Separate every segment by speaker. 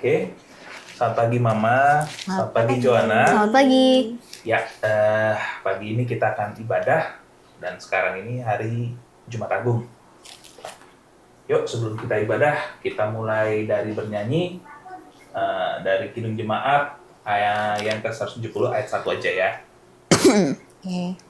Speaker 1: Oke, selamat pagi Mama, selamat pagi Joanna.
Speaker 2: Selamat pagi.
Speaker 1: Ya, pagi ini kita akan ibadah dan sekarang ini hari Jumat Agung. Yuk, sebelum kita ibadah, kita mulai dari bernyanyi dari Kidung Jemaat ayat yang ke-170 ayat 1 aja ya.
Speaker 2: Oke.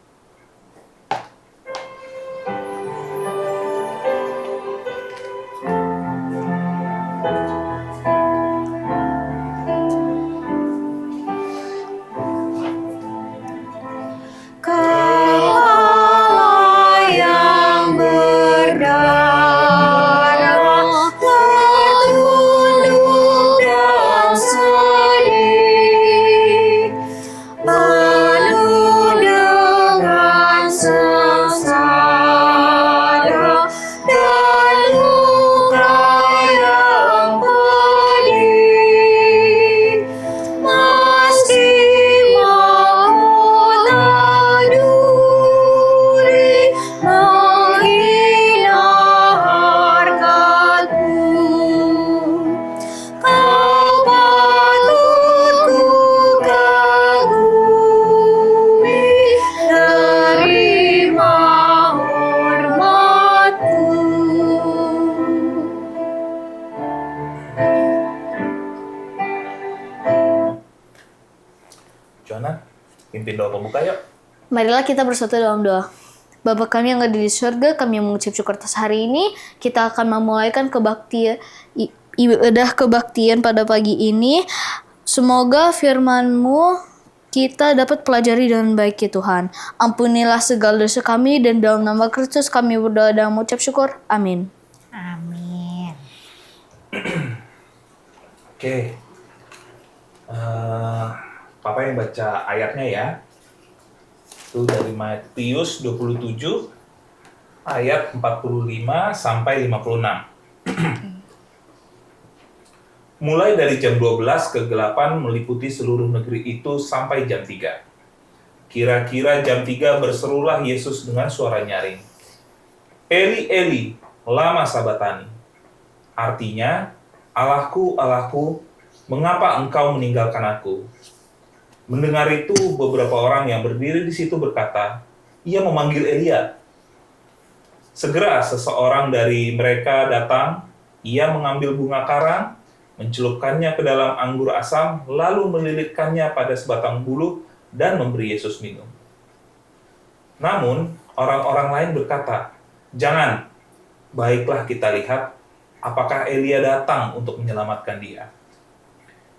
Speaker 1: Joanna, pimpin doa pembuka yuk.
Speaker 2: Marilah kita bersatu dalam doa. Bapa kami yang ada di surga, kami mengucap syukur atas hari ini. Kita akan memulaikan ibadah kebaktian pada pagi ini. Semoga firman-Mu kita dapat pelajari dengan baik ya Tuhan. Ampunilah segala dosa kami dan dalam nama Kristus kami berdoa dan mengucap syukur. Amin.
Speaker 3: Amin.
Speaker 1: Oke, Papa yang baca ayatnya ya. Itu dari Matius 27 ayat 45 sampai 56. Mulai dari jam 12 kegelapan meliputi seluruh negeri itu sampai jam 3. Kira-kira jam 3 berserulah Yesus dengan suara nyaring. Eli, Eli, lama sabatani. Artinya, Allahku, Allahku, mengapa engkau meninggalkan aku? Mendengar itu, beberapa orang yang berdiri di situ berkata, ia memanggil Elia. Segera seseorang dari mereka datang, ia mengambil bunga karang, mencelupkannya ke dalam anggur asam, lalu melilitkannya pada sebatang bulu dan memberi Yesus minum. Namun, orang-orang lain berkata, jangan, baiklah kita lihat apakah Elia datang untuk menyelamatkan dia.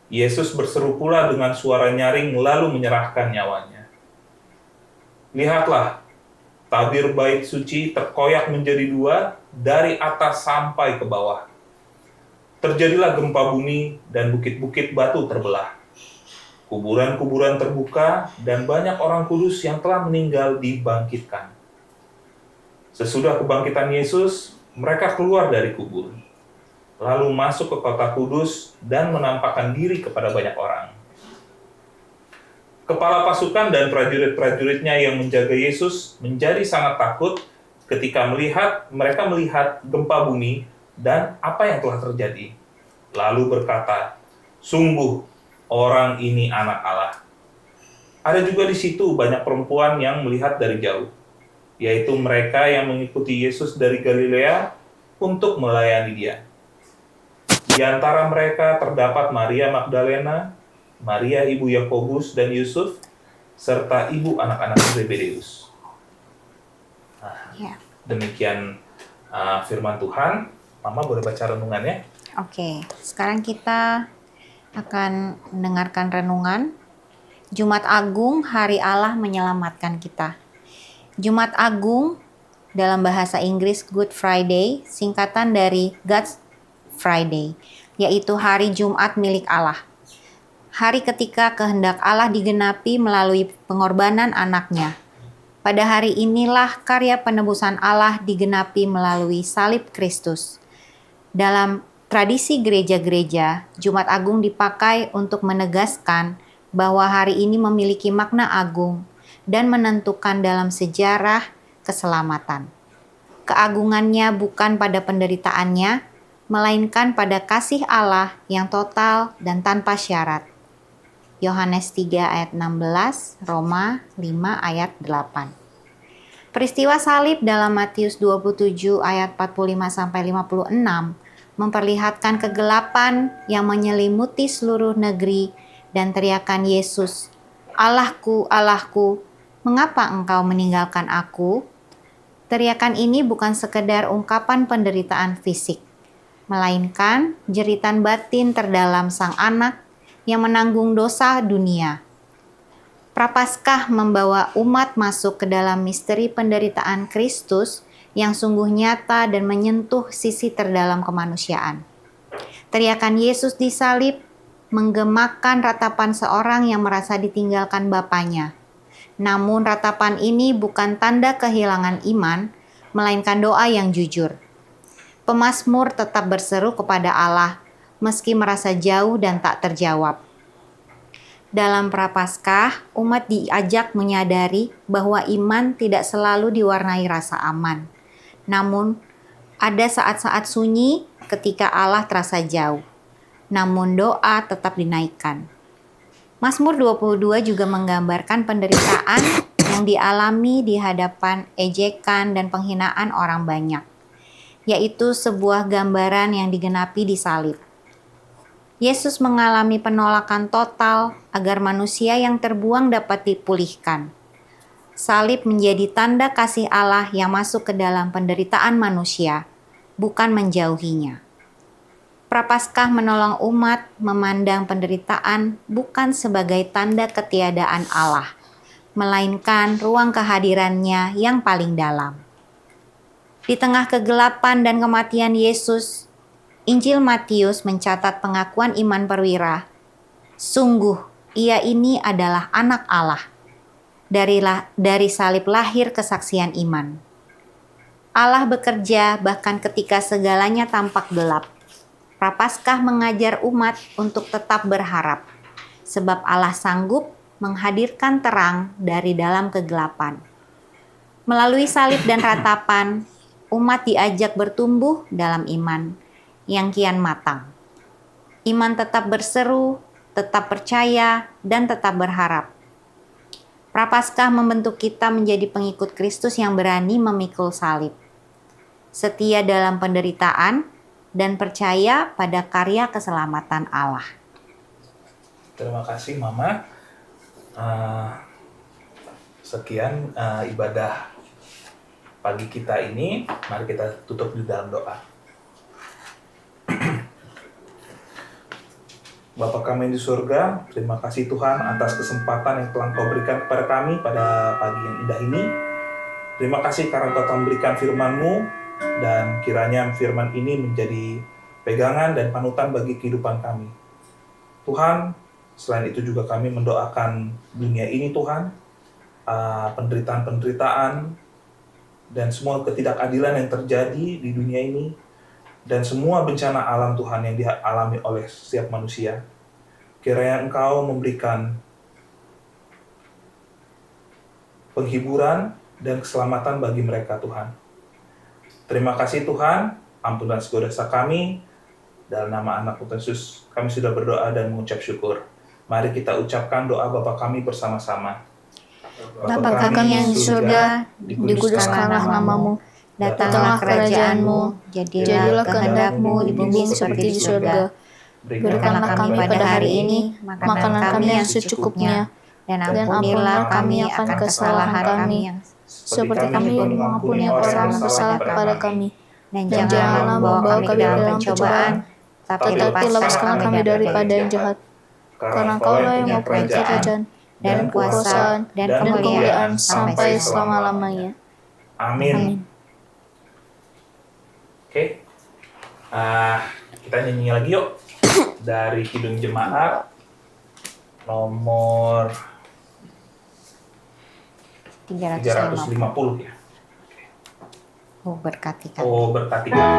Speaker 1: Yesus berseru pula dengan suara nyaring lalu menyerahkan nyawanya. Lihatlah, tabir bait suci terkoyak menjadi dua dari atas sampai ke bawah. Terjadilah gempa bumi dan bukit-bukit batu terbelah. Kuburan-kuburan terbuka dan banyak orang kudus yang telah meninggal dibangkitkan. Sesudah kebangkitan Yesus, mereka keluar dari kubur, lalu masuk ke kota kudus dan menampakkan diri kepada banyak orang. Kepala pasukan dan prajurit-prajuritnya yang menjaga Yesus menjadi sangat takut ketika mereka melihat gempa bumi dan apa yang telah terjadi. Lalu berkata, sungguh orang ini anak Allah. Ada juga di situ banyak perempuan yang melihat dari jauh, yaitu mereka yang mengikuti Yesus dari Galilea untuk melayani dia. Di antara mereka terdapat Maria Magdalena, Maria ibu Yakobus dan Yusuf, serta ibu anak-anak Zebedeus. Demikian firman Tuhan. Mama boleh baca renungannya?
Speaker 3: Oke, sekarang kita akan mendengarkan renungan Jumat Agung, Hari Allah Menyelamatkan Kita. Jumat Agung dalam bahasa Inggris Good Friday, singkatan dari God's Friday, yaitu hari Jumat milik Allah. Hari ketika kehendak Allah digenapi melalui pengorbanan anaknya. Pada hari inilah karya penebusan Allah digenapi melalui salib Kristus. Dalam tradisi gereja-gereja, Jumat Agung dipakai untuk menegaskan bahwa hari ini memiliki makna agung dan menentukan dalam sejarah keselamatan. Keagungannya bukan pada penderitaannya, melainkan pada kasih Allah yang total dan tanpa syarat. Yohanes 3 ayat 16, Roma 5 ayat 8. Peristiwa salib dalam Matius 27 ayat 45-56 memperlihatkan kegelapan yang menyelimuti seluruh negeri dan teriakan Yesus, "Allahku, Allahku, mengapa engkau meninggalkan aku?" Teriakan ini bukan sekedar ungkapan penderitaan fisik, melainkan jeritan batin terdalam Sang Anak yang menanggung dosa dunia. Prapaskah membawa umat masuk ke dalam misteri penderitaan Kristus yang sungguh nyata dan menyentuh sisi terdalam kemanusiaan. Teriakan Yesus disalib menggemakan ratapan seorang yang merasa ditinggalkan Bapanya. Namun ratapan ini bukan tanda kehilangan iman, melainkan doa yang jujur. Pemazmur tetap berseru kepada Allah, meski merasa jauh dan tak terjawab. Dalam Prapaskah, umat diajak menyadari bahwa iman tidak selalu diwarnai rasa aman. Namun, ada saat-saat sunyi ketika Allah terasa jauh. Namun doa tetap dinaikkan. Mazmur 22 juga menggambarkan penderitaan yang dialami di hadapan ejekan dan penghinaan orang banyak, yaitu sebuah gambaran yang digenapi di salib. Yesus mengalami penolakan total agar manusia yang terbuang dapat dipulihkan. Salib menjadi tanda kasih Allah yang masuk ke dalam penderitaan manusia, bukan menjauhinya. Prapaskah menolong umat memandang penderitaan bukan sebagai tanda ketiadaan Allah, melainkan ruang kehadirannya yang paling dalam. Di tengah kegelapan dan kematian Yesus, Injil Matius mencatat pengakuan iman perwira. Sungguh, ia ini adalah anak Allah. Dari salib lahir kesaksian iman. Allah bekerja bahkan ketika segalanya tampak gelap. Prapaskah mengajar umat untuk tetap berharap, sebab Allah sanggup menghadirkan terang dari dalam kegelapan. Melalui salib dan ratapan, umat diajak bertumbuh dalam iman yang kian matang. Iman tetap berseru, tetap percaya, dan tetap berharap. Prapaskah membentuk kita menjadi pengikut Kristus yang berani memikul salib, setia dalam penderitaan, dan percaya pada karya keselamatan Allah.
Speaker 1: Terima kasih Mama. Sekian ibadah pagi kita ini. Mari kita tutup di dalam doa. Bapa kami di surga, terima kasih Tuhan atas kesempatan yang telah Kau berikan kepada kami pada pagi yang indah ini. Terima kasih karena Kau telah memberikan firman-Mu, dan kiranya firman ini menjadi pegangan dan panutan bagi kehidupan kami. Tuhan, selain itu juga kami mendoakan dunia ini Tuhan, penderitaan-penderitaan, dan semua ketidakadilan yang terjadi di dunia ini, dan semua bencana alam Tuhan yang dialami oleh setiap manusia. Kiranya Engkau memberikan penghiburan dan keselamatan bagi mereka Tuhan. Terima kasih Tuhan, ampunlah segala dosa kami. Dalam nama anak Tuhan Yesus, kami sudah berdoa dan mengucap syukur. Mari kita ucapkan doa Bapa kami bersama-sama.
Speaker 2: Bapa kami yang di surga, dikuduskanlah namamu.
Speaker 3: Datanglah kerajaan-Mu, jadilah kehendak-Mu di bumi seperti di surga. Berikanlah kami pada hari ini makanan kami yang secukupnya, dan ampunilah kami akan kesalahan kami, seperti kami mengampuni orang yang bersalah kepada kami. Dan janganlah membawa kami dalam pencobaan, tapi lepaskanlah kami daripada yang jahat. Karena Engkau-lah yang mempunyai kerajaan, dan kuasa, dan kemuliaan sampai selama-lamanya.
Speaker 1: Amin. Oke, kita nyanyi lagi yuk dari Kidung Jemaat nomor 350 ya.
Speaker 3: Oh, berkati kami.
Speaker 1: Oh, berkati kami.